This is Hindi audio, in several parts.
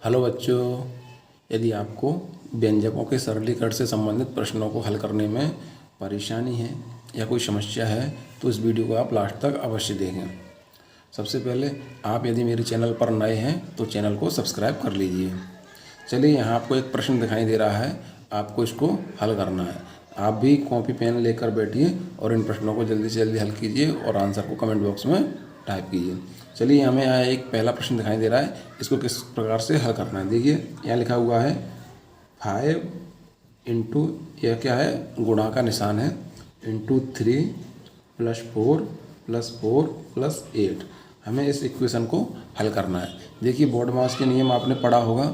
हेलो बच्चों, यदि आपको व्यंजकों के सरलीकरण से संबंधित प्रश्नों को हल करने में परेशानी है या कोई समस्या है तो इस वीडियो को आप लास्ट तक अवश्य देखें। सबसे पहले आप यदि मेरे चैनल पर नए हैं तो चैनल को सब्सक्राइब कर लीजिए। चलिए, यहाँ आपको एक प्रश्न दिखाई दे रहा है, आपको इसको हल करना है। आप भी कॉपी पेन लेकर बैठिए और इन प्रश्नों को जल्दी से जल्दी हल कीजिए और आंसर को कमेंट बॉक्स में टाइप कीजिए। चलिए, हमें यहाँ एक पहला प्रश्न दिखाई दे रहा है, इसको किस प्रकार से हल करना है। देखिए, यहाँ लिखा हुआ है 5 इंटू, यह क्या है, गुणा का निशान है, इंटू 3 + 4 + 4 + 8। हमें इस इक्वेशन को हल करना है। देखिए, बोर्ड मास के नियम आपने पढ़ा होगा।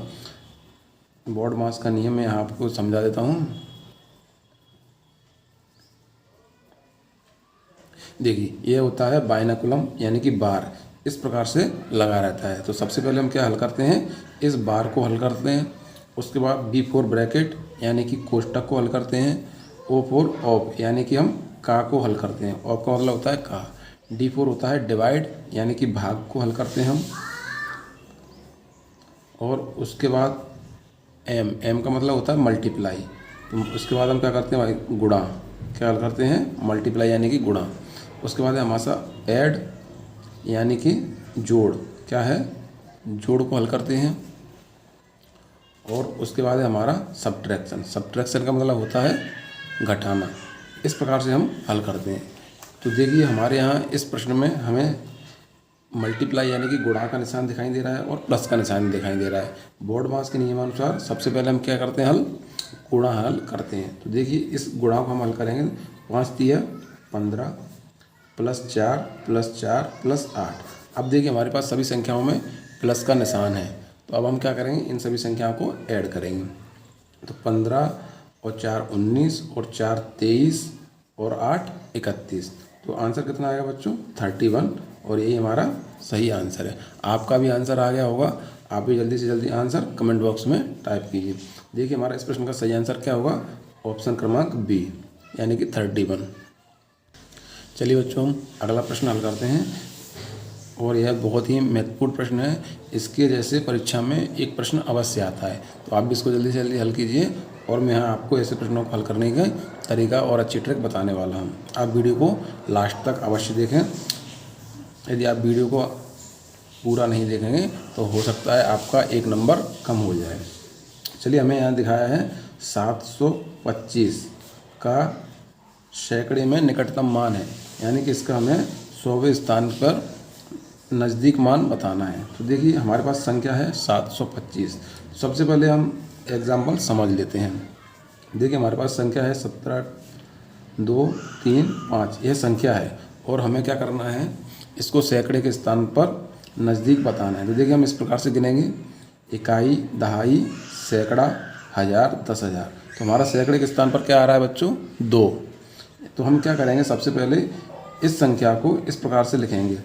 बोर्ड मास का नियम मैं यहाँ आपको समझा देता हूँ। देखिए, ये होता है बाइनकुलम, यानी कि बार इस प्रकार से लगा रहता है। तो सबसे पहले हम क्या हल करते हैं, इस बार को हल करते हैं। उसके बाद B4 ब्रैकेट यानी कि कोष्टक को हल करते हैं। O4 ऑफ यानी कि हम का को हल करते हैं। ऑफ का मतलब होता है का। D4 होता है डिवाइड यानी कि भाग को हल करते हैं हम। और उसके बाद M का मतलब होता है मल्टीप्लाई। तो उसके बाद हम क्या करते हैं भाई, गुणा। क्या हल करते हैं, मल्टीप्लाई यानी कि गुणा। उसके बाद है हमारा ऐड यानी कि जोड़। क्या है, जोड़ को हल करते हैं। और उसके बाद है हमारा सब्ट्रैक्शन। सब्ट्रैक्शन का मतलब होता है घटाना। इस प्रकार से हम हल करते हैं। तो देखिए, हमारे यहाँ इस प्रश्न में हमें मल्टीप्लाई यानी कि गुणा का निशान दिखाई दे रहा है और प्लस का निशान दिखाई दे रहा है। बोर्ड मास के नियमानुसार सबसे पहले हम क्या करते हैं, हल गुणा हल करते हैं। तो देखिए, इस गुणा को हम हल करेंगे। 5 × 15 + 4 + 4 + 8। अब देखिए, हमारे पास सभी संख्याओं में प्लस का निशान है। तो अब हम क्या करेंगे, इन सभी संख्याओं को ऐड करेंगे। तो 15 और 4 19 और 4 23 और 8 31। तो आंसर कितना आएगा बच्चों, 31। और यही हमारा सही आंसर है। आपका भी आंसर आ गया होगा। आप भी जल्दी से जल्दी आंसर कमेंट बॉक्स में टाइप कीजिए। देखिए, हमारा इस प्रश्न का सही आंसर क्या होगा, ऑप्शन क्रमांक बी यानी कि 31। चलिए बच्चों, हम अगला प्रश्न हल करते हैं। और यह बहुत ही महत्वपूर्ण प्रश्न है। इसके जैसे परीक्षा में एक प्रश्न अवश्य आता है। तो आप भी इसको जल्दी से जल्दी हल कीजिए। और मैं यहाँ आपको ऐसे प्रश्नों को हल करने का तरीका और अच्छी ट्रिक बताने वाला हूँ। आप वीडियो को लास्ट तक अवश्य देखें। यदि आप वीडियो को पूरा नहीं देखेंगे तो हो सकता है आपका 1 नंबर कम हो जाए। चलिए, हमें यहाँ दिखाया है 725 का सैकड़े में निकटतम मान है, यानी कि इसका हमें 100वें स्थान पर नज़दीक मान बताना है। तो देखिए, हमारे पास संख्या है 725। सबसे पहले हम एग्जाम्पल समझ लेते हैं। देखिए, हमारे पास संख्या है 17 2 3 5, यह संख्या है। और हमें क्या करना है, इसको सैकड़े के स्थान पर नज़दीक बताना है। तो देखिए, हम इस प्रकार से गिनेंगे, इकाई, दहाई, सैकड़ा, हज़ार, 10,000। तो हमारा सैकड़े के स्थान पर क्या आ रहा है बच्चों, 2। तो हम क्या करेंगे, सबसे पहले इस संख्या को इस प्रकार से लिखेंगे,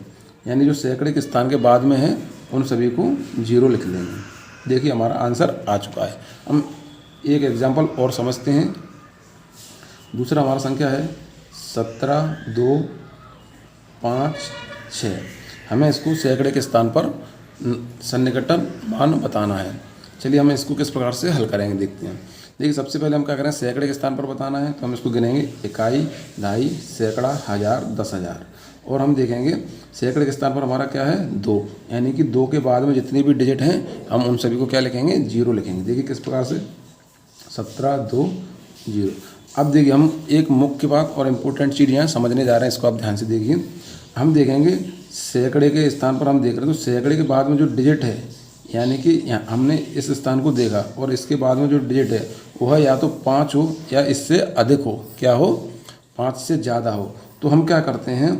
यानी जो सैकड़े के स्थान के बाद में है उन सभी को 0 लिख लेंगे। देखिए, हमारा आंसर आ चुका है। हम एक एग्जाम्पल और समझते हैं। दूसरा हमारा संख्या है 17 2 5 6। हमें इसको सैकड़े के स्थान पर सन्निकटन मान बताना है। चलिए, हम इसको किस प्रकार से हल करेंगे देखते हैं। देखिए, सबसे पहले हम क्या करें, सैकड़े के स्थान पर बताना है। तो हम इसको गिनेंगे, इकाई, दहाई, सैकड़ा, हज़ार, 10,000। और हम देखेंगे सैकड़े के स्थान पर हमारा क्या है, 2, यानी कि 2 के बाद में जितनी भी डिजिट हैं हम उन सभी को क्या लिखेंगे, 0 लिखेंगे। देखिए किस प्रकार से, 17 2 0। अब देखिए, हम एक मुख्य बात और इम्पोर्टेंट चीज़ यहाँ समझने जा रहे हैं, इसको आप ध्यान से देखिए। हम देखेंगे सैकड़े के स्थान पर हम देख रहे हैं, तो सैकड़े के बाद में जो डिजिट है, यानी कि यहाँ हमने इस स्थान को देखा और इसके बाद में जो डिजिट है वह या तो 5 हो या इससे अधिक हो। क्या हो, 5 से ज़्यादा हो। तो हम क्या करते हैं,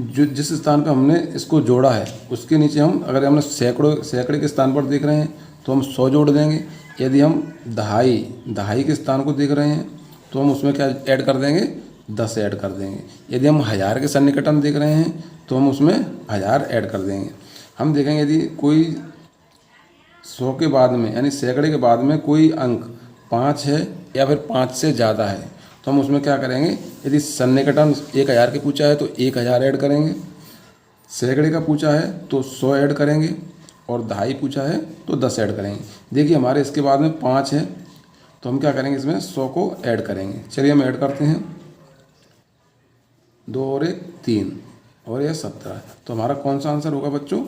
जो जिस स्थान पर हमने इसको जोड़ा है उसके नीचे हम, अगर हमने सैकड़े के स्थान पर देख रहे हैं तो हम 100 जोड़ देंगे। यदि हम दहाई के स्थान को देख रहे हैं तो हम उसमें क्या ऐड कर देंगे, 10 ऐड कर देंगे। यदि हम हज़ार के सन्निकटन देख रहे हैं तो हम उसमें 1000 ऐड कर देंगे। हम देखेंगे यदि कोई 100 के बाद में, यानी सैकड़े के बाद में कोई अंक 5 है या फिर 5 से ज़्यादा है तो हम उसमें क्या करेंगे, यदि सन्निकटन 1000 के पूछा है तो 1000 ऐड करेंगे, सैकड़े का पूछा है तो 100 ऐड करेंगे, और दहाई पूछा है तो 10 ऐड करेंगे। देखिए हमारे इसके बाद में 5 है तो हम क्या करेंगे, इसमें 100 को ऐड करेंगे। चलिए हम ऐड करते हैं, 2 और 1 3 और यह 17। तो हमारा कौन सा आंसर होगा बच्चों,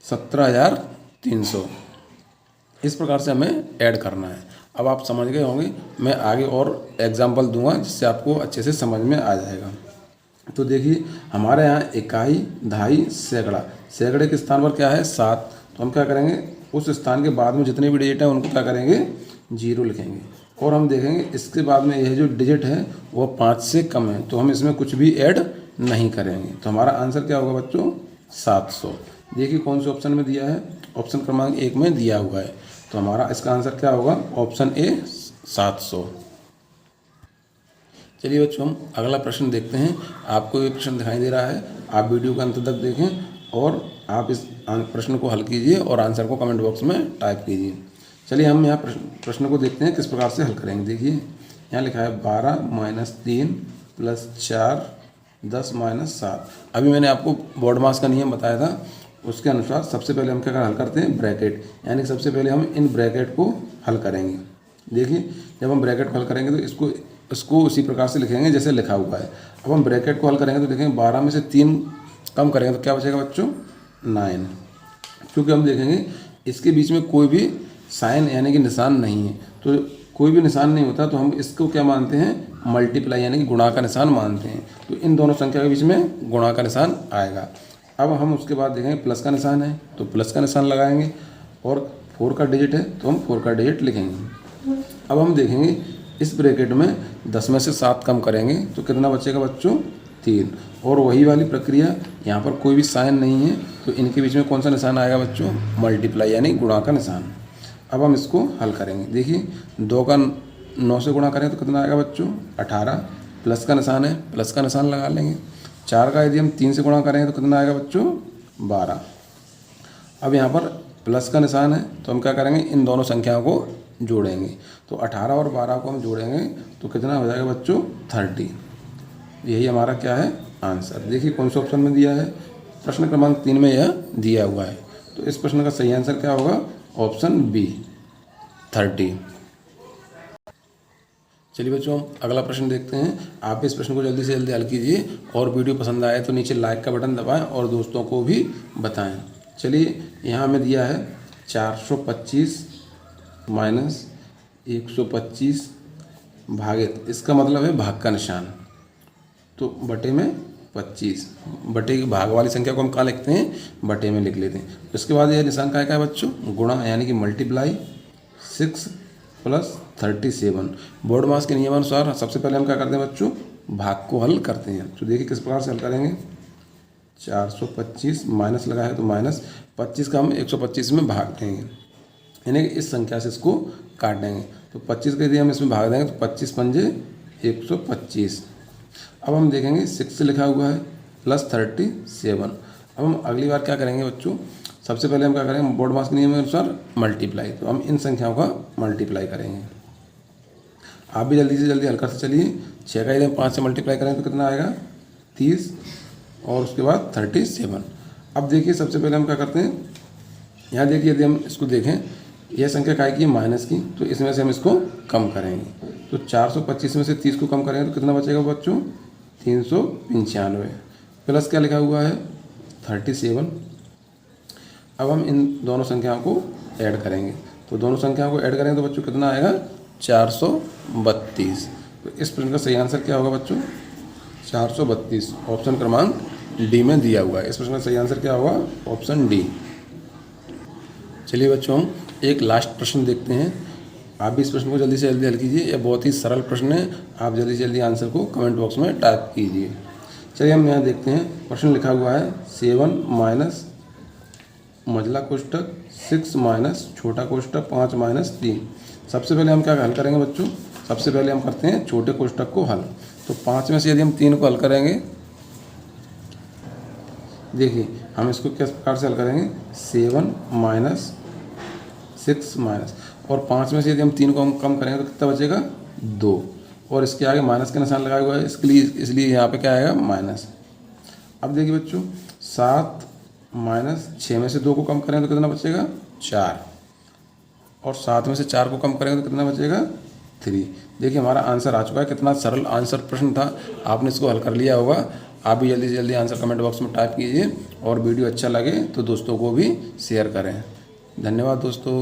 17,300। इस प्रकार से हमें ऐड करना है। अब आप समझ गए होंगे, मैं आगे और एग्जाम्पल दूंगा जिससे आपको अच्छे से समझ में आ जाएगा। तो देखिए हमारे यहाँ इकाई, दहाई, सैकड़ा, सैकड़े के स्थान पर क्या है 7, तो हम क्या करेंगे, उस स्थान के बाद में जितने भी डिजिट हैं उनको क्या करेंगे, 0 लिखेंगे। और हम देखेंगे इसके बाद में यह जो डिजिट है वो 5 से कम है, तो हम इसमें कुछ भी ऐड नहीं करेंगे। तो हमारा आंसर क्या होगा बच्चों, 700। देखिए कौन से ऑप्शन में दिया है, ऑप्शन क्रमांक 1 में दिया हुआ है। तो हमारा इसका आंसर क्या होगा, ऑप्शन ए 700। चलिए बच्चों हम अगला प्रश्न देखते हैं। आपको ये प्रश्न दिखाई दे रहा है, आप वीडियो का अंत तक देखें और आप इस प्रश्न को हल कीजिए और आंसर को कमेंट बॉक्स में टाइप कीजिए। चलिए हम यहाँ प्रश्न को देखते हैं किस प्रकार से हल करेंगे। देखिए यहाँ लिखा है 12 - 3 + 4 10 - 7। अभी मैंने आपको बोर्ड मास का नियम बताया था, उसके अनुसार सबसे पहले हम क्या हल करते हैं, ब्रैकेट, यानी सबसे पहले हम इन ब्रैकेट को हल करेंगे। देखिए जब हम ब्रैकेट को हल करेंगे तो इसको उसी प्रकार से लिखेंगे जैसे लिखा हुआ है। अब हम ब्रैकेट को हल करेंगे तो देखेंगे 12 में से 3 कम करेंगे तो क्या बचेगा बच्चों, 9। क्योंकि हम देखेंगे इसके बीच में कोई भी साइन यानी कि निशान नहीं है, तो कोई भी निशान नहीं होता तो हम इसको क्या मानते हैं, मल्टीप्लाई यानी कि गुणा का निशान मानते हैं। तो इन दोनों संख्या के बीच में गुणा का निशान आएगा। अब हम उसके बाद देखेंगे प्लस का निशान है तो प्लस का निशान लगाएंगे, और 4 का डिजिट है तो हम 4 का डिजिट लिखेंगे। अब हम देखेंगे इस ब्रैकेट में 10 में से 7 कम करेंगे तो कितना बचेगा बच्चों, 3। और वही वाली प्रक्रिया, यहाँ पर कोई भी साइन नहीं है तो इनके बीच में कौन सा निशान आएगा बच्चों, मल्टीप्लाई यानी गुणा का निशान। अब हम इसको हल करेंगे। देखिए 2 का 9 से गुणा करें तो कितना आएगा बच्चों, 18। प्लस का निशान है, प्लस का निशान लगा लेंगे। 4 का यदि हम 3 से गुणा करेंगे तो कितना आएगा बच्चों, 12। अब यहाँ पर प्लस का निशान है तो हम क्या करेंगे, इन दोनों संख्याओं को जोड़ेंगे। तो 18 और 12 को हम जोड़ेंगे तो कितना हो जाएगा बच्चों, 30। यही हमारा क्या है, आंसर। देखिए कौन से ऑप्शन में दिया है, प्रश्न क्रमांक 3 में यह दिया हुआ है। तो इस प्रश्न का सही आंसर क्या होगा, ऑप्शन बी 30। चलिए बच्चों हम अगला प्रश्न देखते हैं। आप इस प्रश्न को जल्दी से जल्दी हल कीजिए और वीडियो पसंद आए तो नीचे लाइक का बटन दबाएं और दोस्तों को भी बताएं। चलिए यहाँ हमें दिया है 425 - 125 भागित, इसका मतलब है भाग का निशान, तो बटे में 25। बटे की भाग वाली संख्या को हम कहाँ लिखते हैं, बटे में लिख लेते हैं। उसके बाद यह निशान क्या है बच्चों, गुणा यानी कि मल्टीप्लाई 6 + 37। बोर्ड मास के नियमानुसार सबसे पहले हम क्या करते हैं बच्चों, भाग को हल करते हैं। तो देखिए किस प्रकार से हल करेंगे, 425 माइनस लगा है तो माइनस 25 का हम 125 में भाग देंगे, यानी कि इस संख्या से इसको काट देंगे। तो 25 के यदि हम इसमें भाग देंगे तो 25 पंजे 125। अब हम देखेंगे 6 से लिखा हुआ है + 37। अब हम अगली बार क्या करेंगे बच्चों, सबसे पहले हम क्या करेंगे, बोर्ड मास के नियम के अनुसार मल्टीप्लाई, तो हम इन संख्याओं का मल्टीप्लाई करेंगे। आप भी जल्दी से जल्दी हल करते चलिए। 6 का यदि हम 5 से मल्टीप्लाई करें तो कितना आएगा, 30, और उसके बाद 37। अब देखिए सबसे पहले हम क्या करते हैं, यहाँ देखिए यदि हम इसको देखें, यह संख्या काय की है, माइनस की, तो इसमें से हम इसको कम करेंगे। तो 425 में से 30 को कम करेंगे तो कितना बचेगा बच्चों, 395। प्लस क्या लिखा हुआ है, 37। अब हम इन दोनों संख्याओं को ऐड करेंगे, तो दोनों संख्याओं को ऐड करेंगे तो बच्चों कितना आएगा, 432। तो इस प्रश्न का सही आंसर क्या होगा बच्चों, 432। ऑप्शन क्रमांक डी में दिया हुआ है। इस प्रश्न का सही आंसर क्या होगा, ऑप्शन डी। चलिए बच्चों हम एक लास्ट प्रश्न देखते हैं। आप भी इस प्रश्न को जल्दी से जल्दी हल कीजिए, यह बहुत ही सरल प्रश्न है। आप जल्दी से जल्दी आंसर को कमेंट बॉक्स में टाइप कीजिए। चलिए हम यहाँ देखते हैं, प्रश्न लिखा हुआ है 7 - मझला कोष्ठक 6 - छोटा कोष्ठक 5 - 3। सबसे पहले हम क्या हल करेंगे बच्चों, सबसे पहले हम करते हैं छोटे कोष्ठक को हल। तो 5 में से यदि हम 3 को हल करेंगे, देखिए हम इसको किस प्रकार से हल करेंगे, 7 - 6 और 5 में से यदि हम 3 को हम कम करेंगे तो कितना बचेगा, 2, और इसके आगे माइनस का निशान लगाया हुआ है, इसलिए यहाँ पे क्या आएगा, माइनस। अब देखिए बच्चों 7 माइनस 6 में से 2 को कम करें तो कितना बचेगा 4, और 7 में से 4 को कम करेंगे तो कितना बचेगा 3। देखिए हमारा आंसर आ चुका है। कितना सरल आंसर प्रश्न था, आपने इसको हल कर लिया होगा। आप भी जल्दी से जल्दी आंसर कमेंट बॉक्स में टाइप कीजिए, और वीडियो अच्छा लगे तो दोस्तों को भी शेयर करें। धन्यवाद दोस्तों।